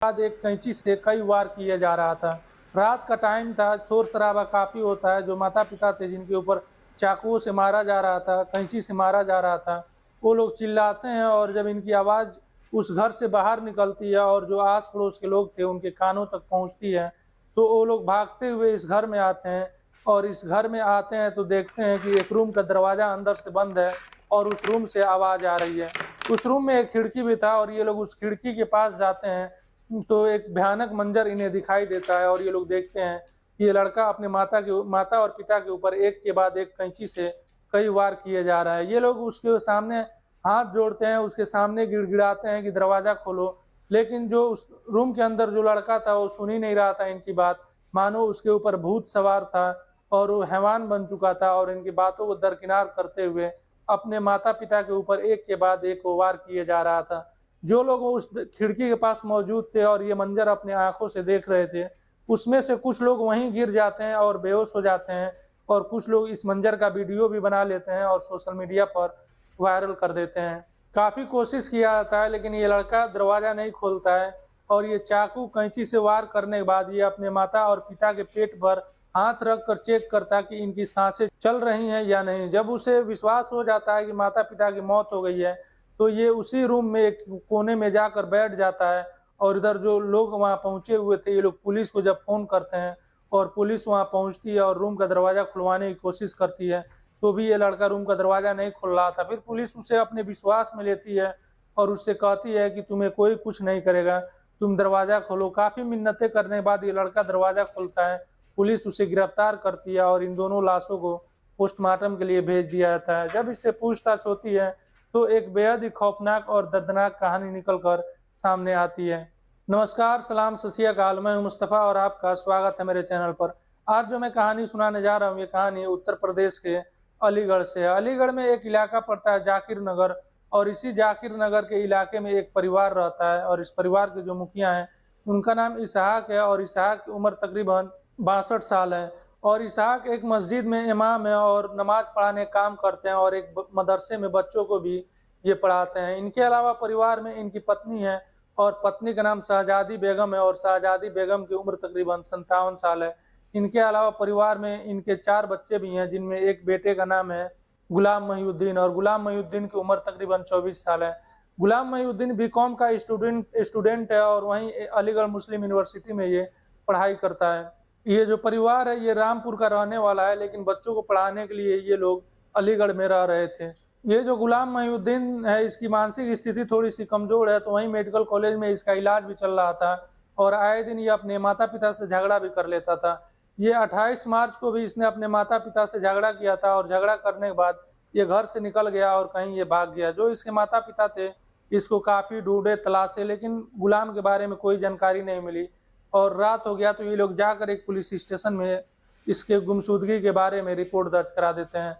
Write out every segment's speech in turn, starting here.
बाद एक कैंची से कई वार किया जा रहा था। रात का टाइम था, शोर-शराबा काफ़ी होता है, जो माता-पिता थे जिनके ऊपर चाकुओं से मारा जा रहा था, कैंची से मारा जा रहा था, वो लोग चिल्लाते हैं और जब इनकी आवाज़ उस घर से बाहर निकलती है और जो आस-पड़ोस के लोग थे उनके कानों तक पहुँचती है, तो वो लोग भागते हुए इस घर में आते हैं और इस घर में आते हैं तो देखते हैं कि एक रूम का दरवाज़ा अंदर से बंद है और उस रूम से आवाज़ आ रही है। उस रूम में एक खिड़की भी था और ये लोग उस खिड़की के पास जाते हैं तो एक भयानक मंजर इन्हें दिखाई देता है और ये लोग देखते हैं कि ये लड़का अपने माता और पिता के ऊपर एक के बाद एक कैंची से कई वार किए जा रहा है। ये लोग उसके सामने हाथ जोड़ते हैं, उसके सामने गिड़गिड़ाते हैं कि दरवाज़ा खोलो, लेकिन जो उस रूम के अंदर जो लड़का था वो सुन ही नहीं रहा था इनकी बात, मानो उसके ऊपर भूत सवार था और वो हैवान बन चुका था और इनकी बातों को दरकिनार करते हुए अपने माता-पिता के ऊपर एक के बाद एक वो वार किए जा रहा था। जो लोग उस खिड़की के पास मौजूद थे और ये मंजर अपनी आँखों से देख रहे थे, उसमें से कुछ लोग वहीं गिर जाते हैं और बेहोश हो जाते हैं और कुछ लोग इस मंजर का वीडियो भी बना लेते हैं और सोशल मीडिया पर वायरल कर देते हैं। काफ़ी कोशिश किया जाता है लेकिन ये लड़का दरवाज़ा नहीं खोलता है और ये चाकू कैंची से वार करने के बाद ये अपने माता और पिता के पेट पर हाथ रख कर चेक करता है कि इनकी साँसें चल रही हैं या नहीं। जब उसे विश्वास हो जाता है कि माता-पिता की मौत हो गई है, तो ये उसी रूम में एक कोने में जाकर बैठ जाता है और इधर जो लोग वहाँ पहुँचे हुए थे, ये लोग पुलिस को जब फ़ोन करते हैं और पुलिस वहाँ पहुँचती है और रूम का दरवाज़ा खुलवाने की कोशिश करती है, तो भी ये लड़का रूम का दरवाज़ा नहीं खोल रहा था। फिर पुलिस उसे अपने विश्वास में लेती है और उससे कहती है कि तुम्हें कोई कुछ नहीं करेगा, तुम दरवाज़ा खोलो। काफ़ी मिन्नतें करने के बाद ये लड़का दरवाज़ा खोलता है, पुलिस उसे गिरफ्तार करती है और इन दोनों लाशों को पोस्टमार्टम के लिए भेज दिया जाता है। जब इससे पूछताछ होती है तो एक बेहद ही खौफनाक और दर्दनाक कहानी निकल कर सामने आती है। नमस्कार, सलाम, सत श्री अकाल, मैं हूँ मुस्तफ़ा और आपका स्वागत है मेरे चैनल पर। आज जो मैं कहानी सुनाने जा रहा हूँ, ये कहानी उत्तर प्रदेश के अलीगढ़ से है। अलीगढ़ में एक इलाका पड़ता है जाकिर नगर और इसी जाकिर नगर के इलाके में एक परिवार रहता है और इस परिवार के जो मुखिया हैं, उनका नाम इसहाक है और इसहाक की उम्र तकरीबन 62 साल है और इसहाक एक मस्जिद में इमाम है और नमाज़ पढ़ाने का काम करते हैं और एक मदरसे में बच्चों को भी ये पढ़ाते हैं। इनके अलावा परिवार में इनकी पत्नी है और पत्नी का नाम शहजादी बेगम है और शहजादी बेगम की उम्र तकरीबन 57 साल है। इनके अलावा परिवार में इनके 4 बच्चे भी हैं जिनमें एक बेटे का नाम है गुलाम महिउद्दीन और गुलाम महिउद्दीन की उम्र तकरीबन 24 साल है। गुलाम महिउद्दीन बीकॉम का स्टूडेंट स्टूडेंट है और वहीं अलीगढ़ मुस्लिम यूनिवर्सिटी में ये पढ़ाई करता है। ये जो परिवार है ये रामपुर का रहने वाला है लेकिन बच्चों को पढ़ाने के लिए ये लोग अलीगढ़ में रह रहे थे। ये जो गुलाम महिउद्दीन है इसकी मानसिक स्थिति थोड़ी-सी कमज़ोर है तो वहीं मेडिकल कॉलेज में इसका इलाज भी चल रहा था और आए दिन ये अपने माता-पिता से झगड़ा भी कर लेता था। ये 28 मार्च को भी इसने अपने माता-पिता से झगड़ा किया था और झगड़ा करने के बाद ये घर से निकल गया और कहीं ये भाग गया। जो इसके माता-पिता थे इसको काफ़ी ढूँढे, तलाशे लेकिन गुलाम के बारे में कोई जानकारी नहीं मिली और रात हो गया तो ये लोग जाकर एक पुलिस स्टेशन में इसके गुमशुदगी के बारे में रिपोर्ट दर्ज करा देते हैं।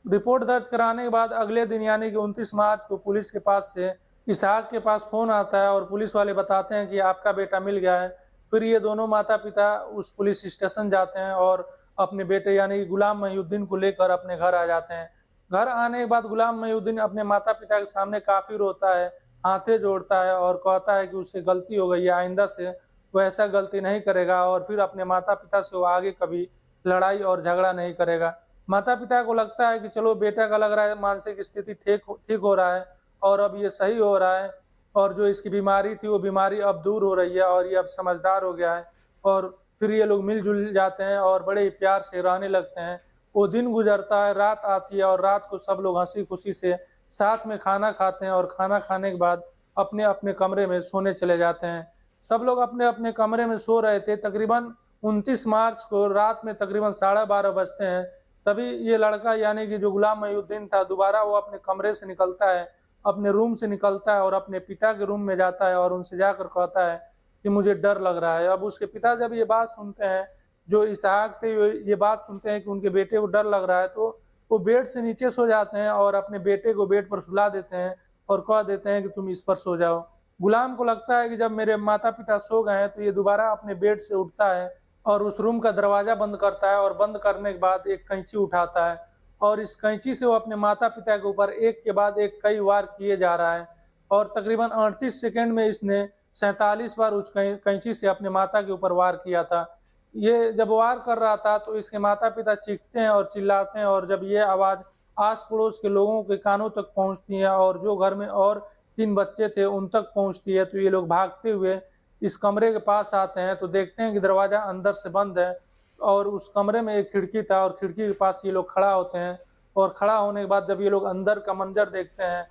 रिपोर्ट दर्ज कराने के बाद अगले दिन यानी कि 29 मार्च को पुलिस के पास से इसहाक के पास फ़ोन आता है और पुलिस वाले बताते हैं कि आपका बेटा मिल गया है। फिर ये दोनों माता-पिता उस पुलिस स्टेशन जाते हैं और अपने बेटे यानी कि गुलाम महिउद्दीन को लेकर अपने घर आ जाते हैं। घर आने के बाद गुलाम महिउद्दीन अपने माता-पिता के सामने काफ़ी रोता है, हाथे जोड़ता है और कहता है कि उससे गलती हो गई है, आइंदा से वो ऐसा गलती नहीं करेगा और फिर अपने माता-पिता से वो आगे कभी लड़ाई और झगड़ा नहीं करेगा। माता-पिता को लगता है कि चलो बेटा का लग रहा है मानसिक स्थिति ठीक हो रहा है और अब ये सही हो रहा है और जो इसकी बीमारी थी वो बीमारी अब दूर हो रही है और ये अब समझदार हो गया है और फिर ये लोग मिल-जुल जाते हैं और बड़े ही प्यार से रहने लगते हैं। वो दिन गुज़रता है, रात आती है और रात को सब लोग हँसी-खुशी से साथ में खाना खाते हैं और खाना खाने के बाद अपने-अपने कमरे में सोने चले जाते हैं। सब लोग अपने-अपने कमरे में सो रहे थे। तकरीबन 29 मार्च को रात में तकरीबन 12:30 बजते हैं। तभी ये लड़का यानी कि जो गुलाम महिउद्दीन था दोबारा वो अपने कमरे से निकलता है, अपने रूम से निकलता है और अपने पिता के रूम में जाता है और उनसे जाकर कहता है कि मुझे डर लग रहा है। अब उसके पिता जब ये बात सुनते हैं, जो इसहाक थे ये बात सुनते हैं कि उनके बेटे को डर लग रहा है तो वो बेड से नीचे सो जाते हैं और अपने बेटे को बेड पर सुला देते हैं और कह देते हैं कि तुम इस पर सो जाओ। गुलाम को लगता है कि जब मेरे माता-पिता सो गए हैं तो ये दोबारा अपने बेड से उठता है और उस रूम का दरवाज़ा बंद करता है और बंद करने के बाद एक कैंची उठाता है और इस कैंची से वो अपने माता-पिता के ऊपर एक के बाद एक कई वार किए जा रहा है और तकरीबन 38 सेकंड में इसने 47 बार उस कैंची से अपने माता के ऊपर वार किया था। ये जब वार कर रहा था तो इसके माता-पिता चीखते हैं और चिल्लाते हैं, और जब ये आवाज़ आस-पड़ोस के लोगों के कानों तक पहुँचती है और जो घर में और 3 बच्चे थे उन तक पहुँचती है, तो ये लोग भागते हुए इस कमरे के पास आते हैं, तो देखते हैं कि दरवाज़ा अंदर से बंद है और उस कमरे में एक खिड़की था और खिड़की के पास ये लोग खड़ा होते हैं। और खड़ा होने के बाद जब ये लोग अंदर का मंज़र देखते हैं,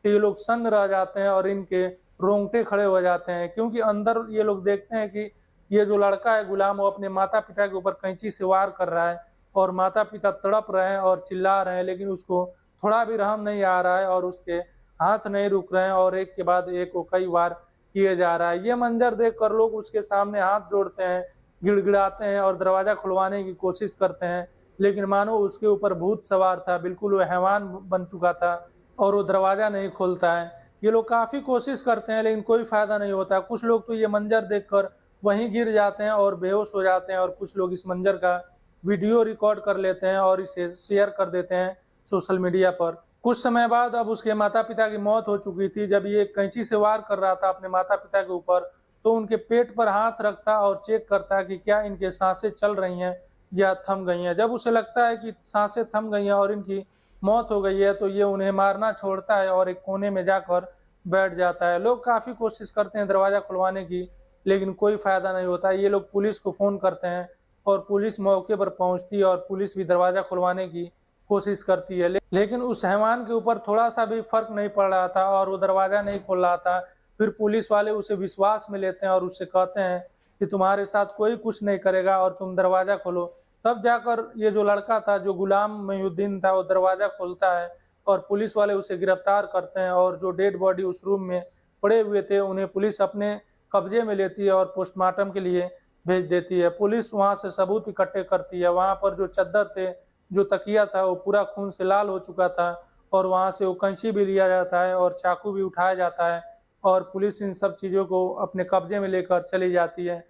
तो ये लोग सन्न रह जाते हैं और इनके रोंगटे खड़े हो जाते हैं, क्योंकि अंदर ये लोग देखते हैं कि ये जो लड़का है गुलाम, वो अपने माता-पिता के ऊपर कैंची से वार कर रहा है और माता-पिता तड़प रहे हैं और चिल्ला रहे हैं, लेकिन उसको थोड़ा भी रहम नहीं आ रहा है और उसके हाथ नहीं रुक रहे हैं और एक के बाद एक वो कई वार किए जा रहा है। ये मंज़र देखकर लोग उसके सामने हाथ जोड़ते हैं, गिड़गिड़ाते हैं और दरवाज़ा खुलवाने की कोशिश करते हैं, लेकिन मानो उसके ऊपर भूत सवार था, बिल्कुल वो हैवान बन चुका था और वो दरवाज़ा नहीं खोलता है। ये लोग काफ़ी कोशिश करते हैं लेकिन कोई फ़ायदा नहीं होता। कुछ लोग तो ये मंज़र देखकर वहीं गिर जाते हैं और बेहोश हो जाते हैं, और कुछ लोग इस मंज़र का वीडियो रिकॉर्ड कर लेते हैं और इसे शेयर कर देते हैं सोशल मीडिया पर। कुछ समय बाद अब उसके माता-पिता की मौत हो चुकी थी। जब ये कैंची से वार कर रहा था अपने माता-पिता के ऊपर, तो उनके पेट पर हाथ रखता और चेक करता कि क्या इनके साँसें चल रही हैं या थम गई हैं। जब उसे लगता है कि साँसें थम गई हैं और इनकी मौत हो गई है, तो ये उन्हें मारना छोड़ता है और एक कोने में जाकर बैठ जाता है। लोग काफ़ी कोशिश करते हैं दरवाज़ा खुलवाने की, लेकिन कोई फ़ायदा नहीं होता। ये लोग पुलिस को फ़ोन करते हैं और पुलिस मौके पर पहुँचती है और पुलिस भी दरवाज़ा खुलवाने की कोशिश करती है। लेकिन उस हैवान के ऊपर थोड़ा-सा भी फ़र्क नहीं पड़ रहा था और वो दरवाज़ा नहीं खोल रहा था। फिर पुलिस वाले उसे विश्वास में लेते हैं और उससे कहते हैं कि तुम्हारे साथ कोई कुछ नहीं करेगा और तुम दरवाज़ा खोलो। तब जाकर ये जो लड़का था, जो गुलाम मोहिउद्दीन था, वो दरवाज़ा खोलता है और पुलिस वाले उसे गिरफ्तार करते हैं और जो डेड बॉडी उस रूम में पड़े हुए थे, उन्हें पुलिस अपने कब्जे में लेती है और पोस्टमार्टम के लिए भेज देती है। पुलिस वहाँ से सबूत इकट्ठे करती है। वहाँ पर जो चद्दर थे, जो तकिया था, वो पूरा खून से लाल हो चुका था और वहाँ से वो कैंची भी लिया जाता है और चाकू भी उठाया जाता है और पुलिस इन सब चीज़ों को अपने कब्जे में लेकर चली जाती है।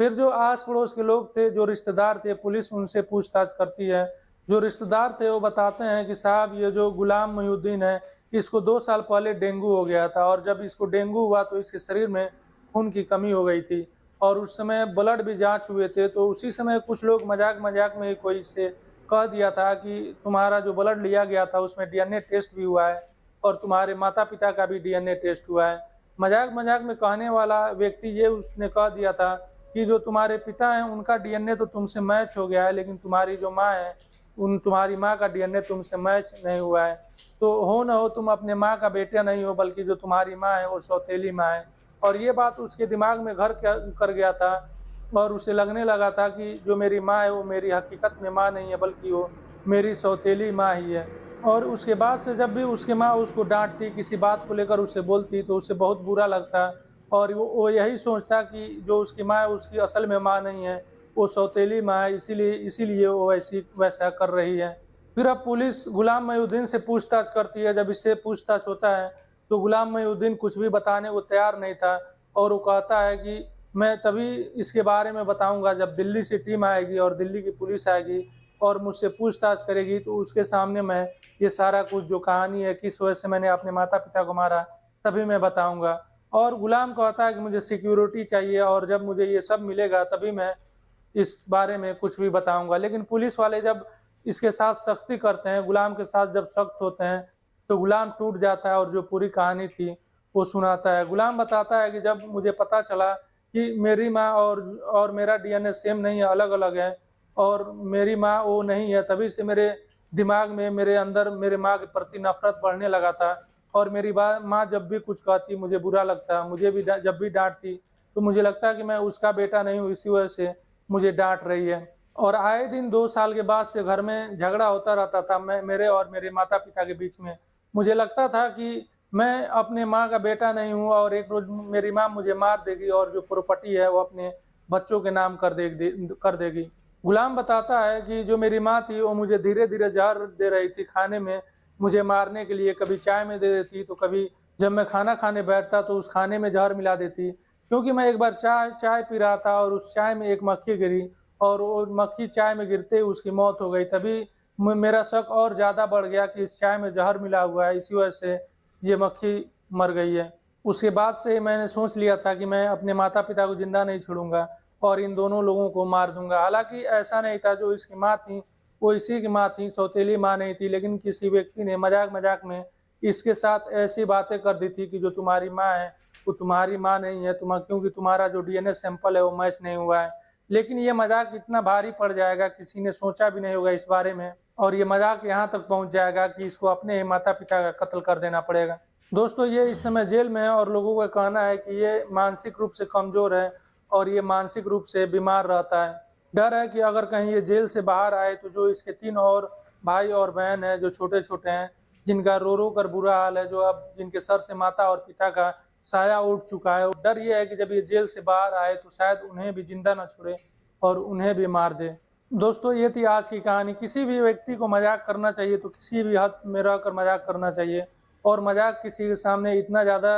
फिर जो आस-पड़ोस के लोग थे, जो रिश्तेदार थे, पुलिस उनसे पूछताछ करती है। जो रिश्तेदार थे वो बताते हैं कि साहब ये जो गुलाम मोहिउद्दीन है, इसको 2 साल पहले डेंगू हो गया था और जब इसको डेंगू हुआ तो इसके शरीर में खून की कमी हो गई थी और उस समय ब्लड भी जाँच हुए थे, तो उसी समय कुछ लोग मज़ाक-मज़ाक में कोई इससे कह दिया था कि तुम्हारा जो ब्लड लिया गया था उसमें डीएनए टेस्ट भी हुआ है और तुम्हारे माता-पिता का भी डीएनए टेस्ट हुआ है। मज़ाक-मज़ाक में कहने वाला व्यक्ति ये उसने कह दिया था कि जो तुम्हारे पिता हैं उनका डीएनए तो तुमसे मैच हो गया है, लेकिन तुम्हारी जो माँ है, तुम्हारी माँ का डीएनए तुमसे मैच नहीं हुआ है। तो हो ना हो तुम अपने माँ का बेटा नहीं हो, बल्कि जो तुम्हारी माँ है वो सौतेली माँ है। और ये बात उसके दिमाग में घर कर गया था और उसे लगने लगा था कि जो मेरी माँ है वो मेरी हकीकत में माँ नहीं है, बल्कि वो मेरी सौतेली माँ ही है। और उसके बाद से जब भी उसकी माँ उसको डाँटती, किसी बात को लेकर उसे बोलती, तो उसे बहुत बुरा लगता और वो यही सोचता कि जो उसकी माँ है उसकी असल में माँ नहीं है, वो सौतेली माँ है, इसीलिए वो वैसा कर रही है। फिर अब पुलिस गुलाम मोहिउद्दीन से पूछताछ करती है। जब इससे पूछताछ होता है तो गुलाम मोहिउद्दीन कुछ भी बताने को तैयार नहीं था और वो कहता है कि मैं तभी इसके बारे में बताऊँगा जब दिल्ली से टीम आएगी और दिल्ली की पुलिस आएगी और मुझसे पूछताछ करेगी, तो उसके सामने मैं ये सारा कुछ जो कहानी है, किस वजह से मैंने अपने माता-पिता को मारा, तभी मैं बताऊँगा। और गुलाम कहता है कि मुझे सिक्योरिटी चाहिए और जब मुझे ये सब मिलेगा तभी मैं इस बारे में कुछ भी बताऊँगा। लेकिन पुलिस वाले जब इसके साथ सख्ती करते हैं, गुलाम के साथ जब सख्त होते हैं, तो गुलाम टूट जाता है और जो पूरी कहानी थी, वो सुनाता है। गुलाम बताता है कि जब मुझे पता चला कि मेरी माँ और मेरा डीएनए सेम नहीं है, अलग-अलग है और मेरी माँ वो नहीं है, तभी से मेरे दिमाग में, मेरे अंदर मेरे माँ के प्रति नफ़रत बढ़ने लगा था और मेरी माँ जब भी कुछ कहती, मुझे बुरा लगता। मुझे भी जब भी डाँटती, तो मुझे लगता है कि मैं उसका बेटा नहीं हूँ, इसी वजह से मुझे डाँट रही है। और आए दिन 2 साल के बाद से घर में झगड़ा होता रहता था मेरे और मेरे माता-पिता के बीच में। मुझे लगता था कि मैं अपने माँ का बेटा नहीं हूँ और एक रोज़ मेरी माँ मुझे मार देगी और जो प्रॉपर्टी है वो अपने बच्चों के नाम कर देगी। गुलाम बताता है कि जो मेरी माँ थी वो मुझे धीरे-धीरे ज़हर दे रही थी खाने में, मुझे मारने के लिए। कभी चाय में दे देती, तो कभी जब मैं खाना खाने बैठता तो उस खाने में ज़हर मिला देती। क्योंकि मैं एक बार चाय चाय पी रहा था और उस चाय में एक मक्खी गिरी और वो मक्खी चाय में गिरते ही उसकी मौत हो गई। तभी मेरा शक और ज़्यादा बढ़ गया कि इस चाय में ज़हर मिला हुआ है, इसी वजह से ये मक्खी मर गई है। उसके बाद से मैंने सोच लिया था कि मैं अपने माता-पिता को ज़िंदा नहीं छोड़ूँगा और इन दोनों लोगों को मार दूँगा। हालाँकि ऐसा नहीं था, जो इसकी माँ थी, वो इसी की माँ थी, सौतेली माँ नहीं थी, लेकिन किसी व्यक्ति ने मज़ाक-मज़ाक में इसके साथ ऐसी बातें कर दी थी कि जो तुम्हारी माँ है, वो तुम्हारी माँ नहीं है, क्योंकि तुम्हारा जो डीएनए सैंपल है, वो मैच नहीं हुआ है। लेकिन ये मज़ाक इतना भारी पड़ जाएगा, किसी ने सोचा भी नहीं होगा इस बारे में, और ये मज़ाक यहाँ तक पहुँच जाएगा कि इसको अपने ही माता-पिता का कत्ल कर देना पड़ेगा। दोस्तों, ये इस समय जेल में है और लोगों का कहना है कि ये मानसिक रूप से कमज़ोर है और ये मानसिक रूप से बीमार रहता है। डर है कि अगर कहीं ये जेल से बाहर आए तो जो इसके 3 और भाई और बहन हैं जो छोटे-छोटे हैं, जिनका रो-रो कर बुरा हाल है, जो अब जिनके सर से माता और पिता का साया उठ चुका है। डर ये है कि जब ये जेल से बाहर आए तो शायद उन्हें भी ज़िंदा ना छोड़े और उन्हें भी मार दे। दोस्तों, ये थी आज की कहानी। किसी भी व्यक्ति को मज़ाक करना चाहिए तो किसी भी हद में रहकर मज़ाक करना चाहिए, और मज़ाक किसी के सामने इतना ज़्यादा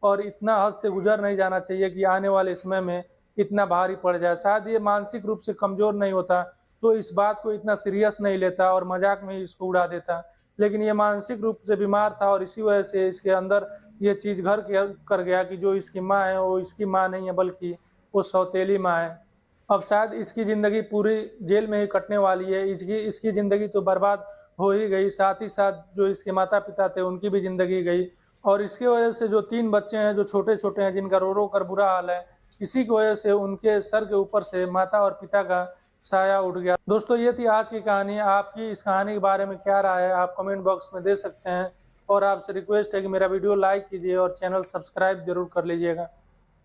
और इतना हद से गुज़र नहीं जाना चाहिए कि आने वाले समय में इतना भारी पड़ जाए। शायद ये मानसिक रूप से कमज़ोर नहीं होता, तो इस बात को इतना सीरियस नहीं लेता और मज़ाक में ही इसको उड़ा देता। लेकिन ये मानसिक रूप से बीमार था और इसी वजह से इसके अंदर ये चीज़ घर कर गया कि जो इसकी माँ है, वो इसकी माँ नहीं है, बल्कि वो सौतेली माँ है। अब शायद इसकी ज़िंदगी पूरी जेल में ही कटने वाली है। इसकी इसकी ज़िंदगी तो बर्बाद हो ही गई, साथ ही साथ जो इसके माता-पिता थे, उनकी भी ज़िंदगी गई, और इसकी वजह से जो 3 बच्चे हैं, जो छोटे-छोटे हैं, जिनका रो-रो कर बुरा हाल है, इसी की वजह से उनके सर के ऊपर से माता और पिता का साया उठ गया। दोस्तों, ये थी आज की कहानी। आपकी इस कहानी के बारे में क्या राय है, आप कमेंट बॉक्स में दे सकते हैं, और आपसे रिक्वेस्ट है कि मेरा वीडियो लाइक कीजिए और चैनल सब्सक्राइब ज़रूर कर लीजिएगा।